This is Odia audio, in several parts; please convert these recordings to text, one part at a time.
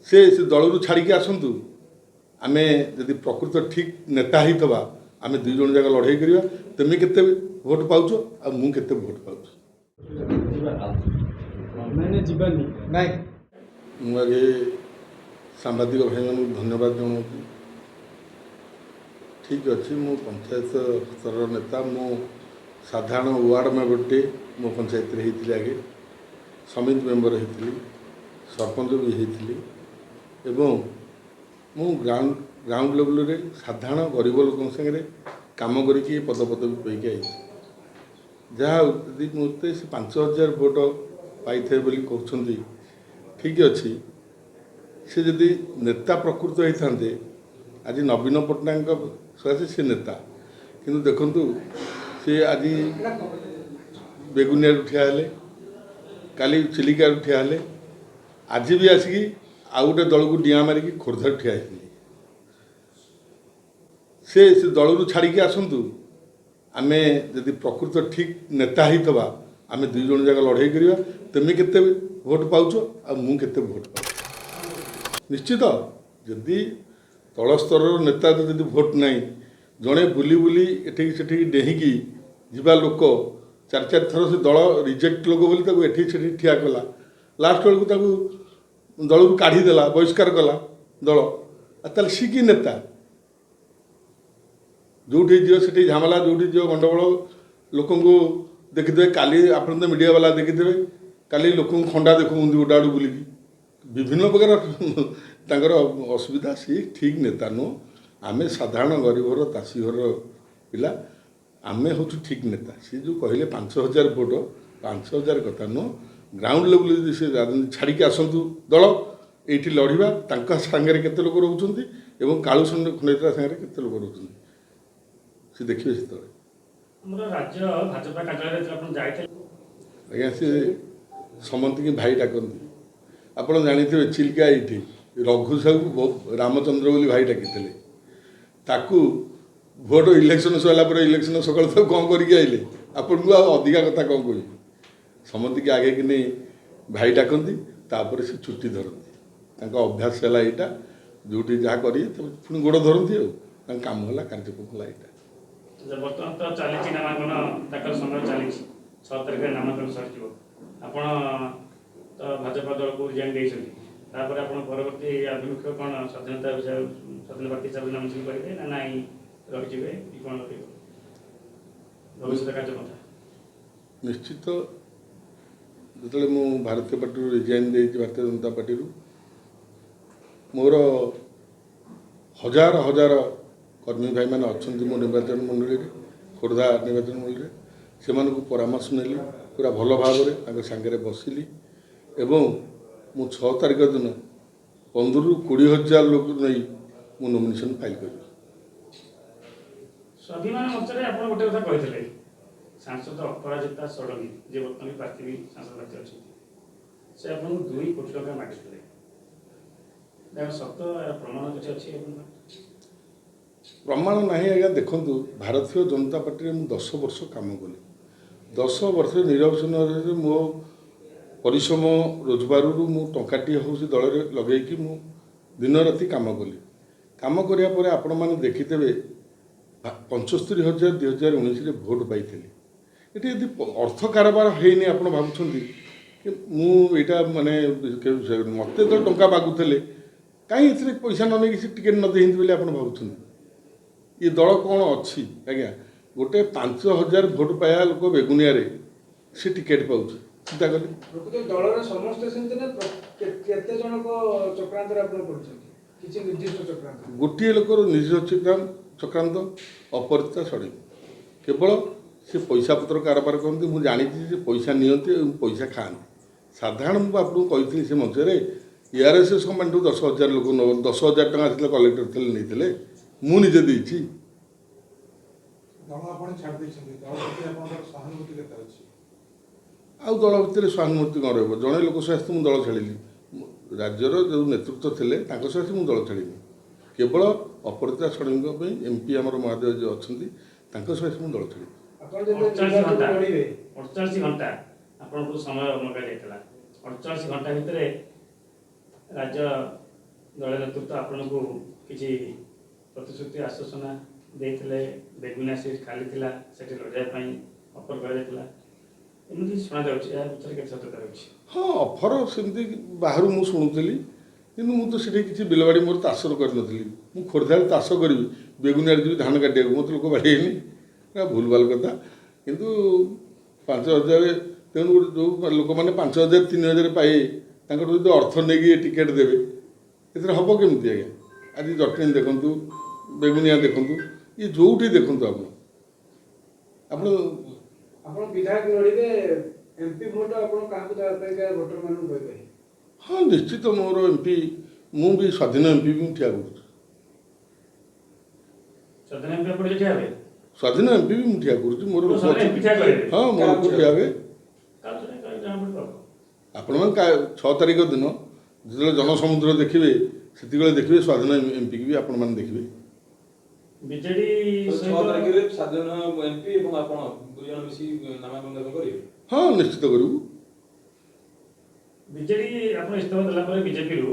से दलू छाड़ी आसतु आम जदि प्रकृत ठीक नेता होता आम दुई जन जाक लड़ाई करवा तुम केते भोट पाउच आ मु केते भोट पाउच मुझे सांबादिक भाई मान धन्यवाद जनाऊँ। ठीक अच्छे मो पंचायत स्तर नेता मो साधारण वार्ड मेंबर टे मो पंचायत रे होती आगे समिति मेंबर होती सरपंच भी होती एवं मु ग्राउंड लेवल रे साधारण गरीब लोक संगे काम करके पद पदवी पाई आई जहाँ यदि मत से 5000 भोट पाई बोली कहते ठीक अच्छे से जदि नेता प्रकृत होते आज नवीन पट्टनायक सकाशे से नेता किंतु देखु सी आज बेगुनिया ठिया काली चिलिका ठिया आज भी आसिकी आउ गोटे दल को डिया मारिकी खोर्धा ठिया से दलू छाड़ी आसतु आम जदि प्रकृत ठीक नेता होता आम दुई जन जाक लड़ाई करवा तुम केते भोट पाउच आ मु केते भोट पाउच निश्चित जदि तल स्तर नेता जदि भोट नहीं जड़े बुली बुली एठी सेठी डेहिकी जीवा लोक चार चार थर से दल रिजेक्ट लोक बोली एठी सेठी ठिया कला लास्ट बेलू दल को काढ़ीदेला बहिष्कार कला दल ताल सी कि नेता जोठी जीव से झमेला जोठी जीव गंडगोल लोक देखिदे काली आप मीडिया वाला देखिदे काली लोक खंडा देखु गोटा आड़ बुलिकी विभिन्न प्रकार असुविधा सी ठीक नेता नुह आम साधारण गरीब घर तासी घर पिला आम हूँ ठीक नेता सी जो कहले 5000 भोट 5000 कथा नुह ग्राउंड लेवल से राजनीति छाड़ी आसतु दल ये लड़वा सांगे केते लोक रोच कालू खंडेता सांगे केते लोक रोच से देखिए से आज्ञा सी समस्त की भाई डाकती आप जानते चिल्का ये रघु साहू रामचंद्र बोली भाई डाकी ताकू भोट इलेक्शन सरला इलेक्शन सकाल तो कौन करके आइले आपन को अधिका कथा कौन कह समस्त की आगे कि नहीं भाई डाकती तापर से छुट्टी धरती अभ्यास है यहाँ जो जहाँ करेंगे पुणी गोड़ धरती काम है कार्यक्रम है यहाँ बर्तमान तो चली नामांकन दाखल समय चली 6 तारीख नामांकन सर तो भाजपा दल को रिजाइन देपर आप परवर्ती आभिमुख्य कौन स्वाधीनता स्वाधीन प्रार्थी हिसाब से नामांकन करेंगे ना ना रही कौन भविष्य कार्यपंथा निश्चित जो मु भारतीय पार्टी रिजाइन दे भारतीय जनता पार्टी मोर हजार हजार कर्मी भाई मैंने अच्छा मो निर्वाचन मंडली खोर्धा निर्वाचन मंडली से परामर्श नेली पूरा भल भाव सांगे बसिली एवं मु 6 तारीख दिन 15 ରୁ 20,000 लोक नहीं मु नॉमिनेशन फाइल कर स्वाभिमान मंच रे आपण गोटे कथा कहितले सांसद अपराजिता षडंगी जे वर्तमान प्रार्थी भी सांसद प्रार्थी अछि से आपण 2 कोटी टका मागितले देखो सत्य प्रमाण किछ अछि आपण प्रमाण नहीं आज्ञा देखु भारतीय जनता पार्टी में 10 वर्ष काम कली 10 वर्ष निर्वाचन मो परिश्रम रोजगार मु टंकाटी हूँ दल में लगे मु दिन राति काम कली काम कराया आपण मैंने देखिथे 75,000 2019 भोट पाई ये यदि अर्थ कारबार हैनी आप भावुं मुझा माने मत तो टंका मागुले कहीं पैसा न नहीं टिकेट न दे बोली आप भावुं ये दल कौन अच्छी आज्ञा गोटे 5,000 भोट पाया लोक बेगुनिया से टिकेट पाँच चिंता कले दल समस्त गोटे लोकर निज चक्रांत अपरिता षड़ी केवल से पैसा पत्र कारबार करते मुझे जानी पैसा नियंती पैसा खाती साधारण मुझे आपको कही से मंचर ARSS कमांड 10,000 लोक 10,000 टका कलेक्टर थे नहीं मु निजे देछि आउ दल भितर सहानुभूति कौन रही जड़े लोक सहित मुझे दल छाड़ी राज्यर जो नेतृत्व थे सहित मुझे दल छाड़ी केवल अपराजिता षडंगी MP आम महादेव जो अच्छा सहित मुझे दल छाड़ी 48 घंटा आपको समय मगा 48 घंटा भितर राज्य ଦଳ ନେତୃତ୍ୱ ଆପଣଙ୍କୁ କିଛି ପ୍ରତିଶ୍ରୁତି ଆଶ୍ୱାସନା ଦେଇଥିଲେ, ବେଗୁନିଆ ସିଟ୍ ଖାଲି ଥିଲା ସେଠି ଲଢ଼ିବା ପାଇଁ ଅଫର କରାଯାଇଥିଲା, ଏମିତି ଶୁଣାଯାଉଛି। ଏହା ଭିତରେ କେତେ ସତ୍ୟତା ରହିଛି? ହଁ, ଅଫର ସେମିତି ବାହାରୁ ମୁଁ ଶୁଣୁଥିଲି, କିନ୍ତୁ ମୁଁ ତ ସେଠି କିଛି ବିଲବାଡ଼ି ମୋର ଚାଷ କରିନଥିଲି। ମୁଁ ଖୋର୍ଦ୍ଧାରେ ଚାଷ କରିବି, ବେଗୁନିଆରେ ଯିବି ଧାନ କାଟିବାକୁ, ମୋତେ ଲୋକ ବାଡ଼େଇନି, ଏଇଟା ଭୁଲଭାଲ କଥା। କିନ୍ତୁ 5,000, ତେଣୁ ଗୋଟେ ଯେଉଁ ଲୋକମାନେ 5,000 3,000 ପାଇବେ, ତାଙ୍କଠୁ ଯଦି ଅର୍ଥ ନେଇକି ଟିକେଟ୍ ଦେବେ, ଏଥିରେ ହେବ କେମିତି ଆଜ୍ଞା? ଆଜି ଜଟଣୀ ଦେଖନ୍ତୁ, ବେଗୁନିଆ ଦେଖନ୍ତୁ, ଇଏ ଯେଉଁଠି ଦେଖନ୍ତୁ ଆପଣ ଆପଣ ବିଧାୟକ ଲଢ଼ିବେ, ଏମପି ଭୋଟ ଆପଣ କାହାକୁ ଦେବା ପାଇଁ ଭୋଟରମାନଙ୍କୁ କହିପାରିବେ? ହଁ, ନିଶ୍ଚିତ ମୋର ଏମପି, ମୁଁ ବି ସ୍ୱାଧୀନ ଏମପି ବି ମୁଁ ଠିଆ କରୁଛି। ସ୍ୱାଧୀନ ଏମପି ଆପଣ ଠିଆ ହେବେ? ସ୍ୱାଧୀନ ଏମପି ବି ମୁଁ ଠିଆ କରୁଛି। ମୋର ଲୋକ ସ୍ୱାଧୀନ ଏମପି ଠିଆ କରିବେ? ହଁ, ମୋର ଲୋକ ଠିଆ ହେବେ। ଆପଣମାନେ 6 ତାରିଖ ଦିନ ଯେତେବେଳେ ଜନସମୁଦ୍ର ଦେଖିବେ, ସେତିକିବେଳେ ଦେଖିବେ ସ୍ୱାଧୀନ ଏମପି କି ବି ଆପଣମାନେ ଦେଖିବେ। ବିଜେଡି 6 ତାରିଖରେ ସ୍ୱାଧୀନ ଏମପି ଏବଂ ଆପଣ ଦୁଇ ଜଣ ମିଶି ନାମାଙ୍କନ ଦାଖଲ କରିବେ? ହଁ, ନିଶ୍ଚିତ କରିବୁ। ବିଜେଡି ଆପଣ ଇସ୍ତଫା ଦେଲା ପରେ ବିଜେପିରୁ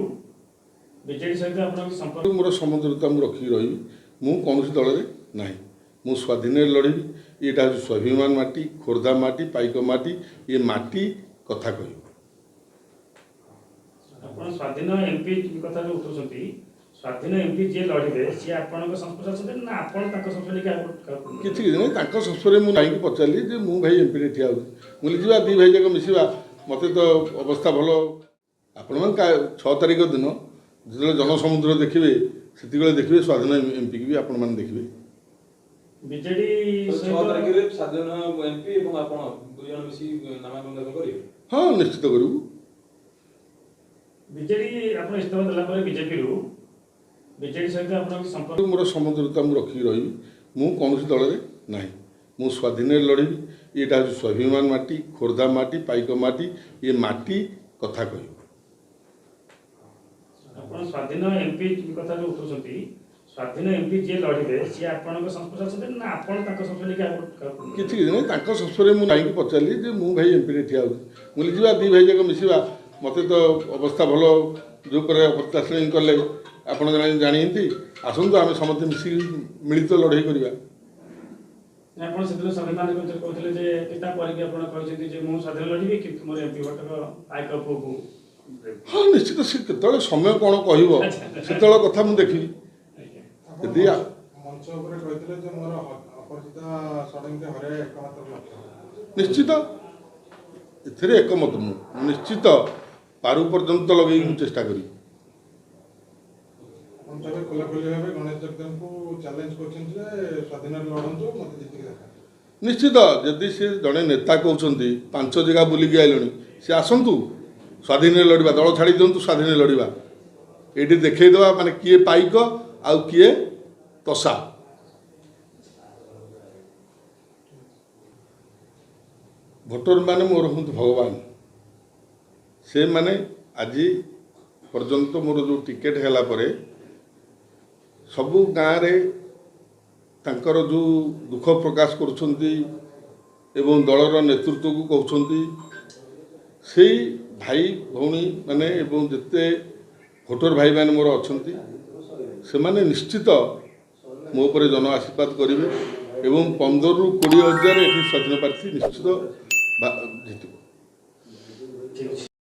ବିଜେଡି ସହିତ ଆପଣଙ୍କ ସମ୍ପର୍କ? ମୋର ସମୁଦ୍ରତା ମୁଁ ରଖିକି ରହିବି। ମୁଁ କୌଣସି ଦଳରେ ନାହିଁ, ମୁଁ ସ୍ୱାଧୀନରେ ଲଢ଼ିବି। ଏଇଟା ହେଉଛି ସ୍ୱାଭିମାନ ମାଟି, ଖୋର୍ଦ୍ଧା ମାଟି, ପାଇକ ମାଟି, ଏ ମାଟି କଥା କହିବ। ଆପଣ ସ୍ୱାଧୀନ ଏମପି କଥା ଯେଉଁ ଉଠୁଛନ୍ତି, ସ୍ୱାଧୀନ ଏମପି ଯିଏ ଲଢ଼ିବେ ସିଏ ଆପଣଙ୍କ ସଂସ୍ପର୍ଶ ଅଛନ୍ତି ନା ଆପଣ ତାଙ୍କ ସଂସ୍ପର୍ଶରେ କିଛି କିଛି ନାହିଁ, ତାଙ୍କ ସଂସ୍ପର୍ଶରେ ମୁଁ କାହିଁକି ପଚାରିଲି ଯେ ମୁଁ ଭାଇ ଏମପିରେ ଠିଆ ହେଉଛି, ମୁଁ କହିଲି ଯିବା ଦୁଇ ଭାଇ ଯାକ ମିଶିବା, ମୋତେ ତ ଅବସ୍ଥା ଭଲ। ଆପଣମାନେ 6 ତାରିଖ ଦିନ ଯେତେବେଳେ ଜନସମୁଦ୍ର ଦେଖିବେ, ସେତିକିବେଳେ ଦେଖିବେ ସ୍ୱାଧୀନ ଏମପି କି ବି ଆପଣମାନେ ଦେଖିବେ। ବିଜେଡି 6 ତାରିଖରେ ସ୍ୱାଧୀନ ଏମପି ଏବଂ ଆପଣ ଦୁଇ ଜଣ ମିଶି ନାମାଙ୍କନ ଦାଖଲ କରିବେ? ହଁ, ନିଶ୍ଚିତ କରିବୁ। ବିଜେଡି ଆପଣ ଇସ୍ତଫା ଦେଲା ପରେ ବିଜେପିରୁ ବିଜେଡି ସହିତ ଆପଣଙ୍କ ସମ୍ପର୍କ? ମୋର ସମୁଦ୍ରତା ମୁଁ ରଖିକି ରହିବି। ମୁଁ କୌଣସି ଦଳରେ ନାହିଁ, ମୁଁ ସ୍ୱାଧୀନରେ ଲଢ଼ିବି। ଏଇଟା ହେଉଛି ସ୍ୱାଭିମାନ ମାଟି, ଖୋର୍ଦ୍ଧା ମାଟି, ପାଇକ ମାଟି, ଏ ମାଟି କଥା କହିବ। ଆପଣ ସ୍ୱାଧୀନ ଏମପି କଥା ଯେଉଁ ଉଠୁଛନ୍ତି, ସ୍ୱାଧୀନ ଏମପି ଯିଏ ଲଢ଼ିବେ ସିଏ ଆପଣଙ୍କ ସଂସ୍ପର୍ଶ ଅଛନ୍ତି ନା ଆପଣ ତାଙ୍କ ସଂସ୍ପର୍ଶରେ କିଛି କିଛି ନାହିଁ, ତାଙ୍କ ସଂସ୍ପର୍ଶରେ ମୁଁ କାହିଁକି ପଚାରିଲି ଯେ ମୁଁ ଭାଇ ଏମପିରେ ଠିଆ ହେଉଛି, ମୁଁ କହିଲି ଯିବା ଦୁଇ ଭାଇ ଯାକ ମିଶିବା, ମୋତେ ତ ଅବସ୍ଥା ଭଲ। ଯେଉଁ ପ୍ରକାର ଅତ୍ୟାଚାର କଲେ ଆପଣ ଜାଣିଛନ୍ତି, ଆସନ୍ତୁ ଆମେ ସମସ୍ତେ ମିଶିକି ମିଳିତ ଲଢ଼େଇ କରିବା। ଆପଣ ସେତେବେଳେ ସ୍ୱାଭିମାନ କହୁଥିଲେ ଯେ ତାପରେ ବି ଆପଣ କହିଛନ୍ତି ଯେ ମୁଁ ସ୍ୱାଧୀନ ଲଢ଼ିବି, କିନ୍ତୁ ମୋର ଏମପି ଭୋଟକ ପାଇକ ପୁଅକୁ। ହଁ, ନିଶ୍ଚିତ, ସେ କେତେବେଳେ ସମୟ କ'ଣ କହିବ ସେତେବେଳେ କଥା ମୁଁ ଦେଖିବି। ଯଦି ମଞ୍ଚ ଉପରେ କହିଥିଲେ ଯେ ମୋର ଅପରାଜିତା ଷଡ଼ଙ୍ଗୀଙ୍କୁ ହରାଇବା ଏକମାତ୍ର ଲକ୍ଷ୍ୟ। ନିଶ୍ଚିତ ଏଥିରେ ଏକମତ। ମୁଁ ନିଶ୍ଚିତ ପାରୁ ପର୍ଯ୍ୟନ୍ତ ଲଗେଇକି ମୁଁ ଚେଷ୍ଟା କରିବି। ଆପଣ ତ ଏବେ ଖୋଲାଖୋଲି ଭାବେ ଗଣେଶ ଜଗଦେବଙ୍କୁ ଚ୍ୟାଲେଞ୍ଜ କରିଛନ୍ତି ଯେ ସ୍ୱାଧୀନରେ ଲଢ଼ନ୍ତୁ, ମୋତେ ଜିତିକି ଦେଖା। ନିଶ୍ଚିତ, ଯଦି ସେ ଜଣେ ନେତା କହୁଛନ୍ତି 5 ଜାଗା ବୁଲିକି ଆଇଲେଣି, ସେ ଆସନ୍ତୁ, ସ୍ୱାଧୀନରେ ଲଢ଼ିବା, ଦଳ ଛାଡ଼ି ଦିଅନ୍ତୁ, ସ୍ୱାଧୀନରେ ଲଢ଼ିବା। ଏଇଠି ଦେଖେଇଦେବା ମାନେ କିଏ ପାଇକ ଆଉ କିଏ ତସା। ଭୋଟରମାନେ ମୋର ହୁଅନ୍ତୁ ଭଗବାନ। ସେମାନେ ଆଜି ପର୍ଯ୍ୟନ୍ତ ମୋର ଯେଉଁ ଟିକେଟ୍ ହେଲା ପରେ ସବୁ ଗାଁରେ ତାଙ୍କର ଯେଉଁ ଦୁଃଖ ପ୍ରକାଶ କରୁଛନ୍ତି ଏବଂ ଦଳର ନେତୃତ୍ୱକୁ କହୁଛନ୍ତି, ସେଇ ଭାଇ ଭଉଣୀ ମାନେ ଏବଂ ଯେତେ ଭୋଟର ଭାଇମାନେ ମୋର ଅଛନ୍ତି, ସେମାନେ ନିଶ୍ଚିତ ମୋ ଉପରେ ଜନ ଆଶୀର୍ବାଦ କରିବେ ଏବଂ 15ରୁ 20 ହଜାର ଏଠି ସ୍ୱାଧୀନ ପ୍ରାର୍ଥୀ ନିଶ୍ଚିତ ଜିତିବ।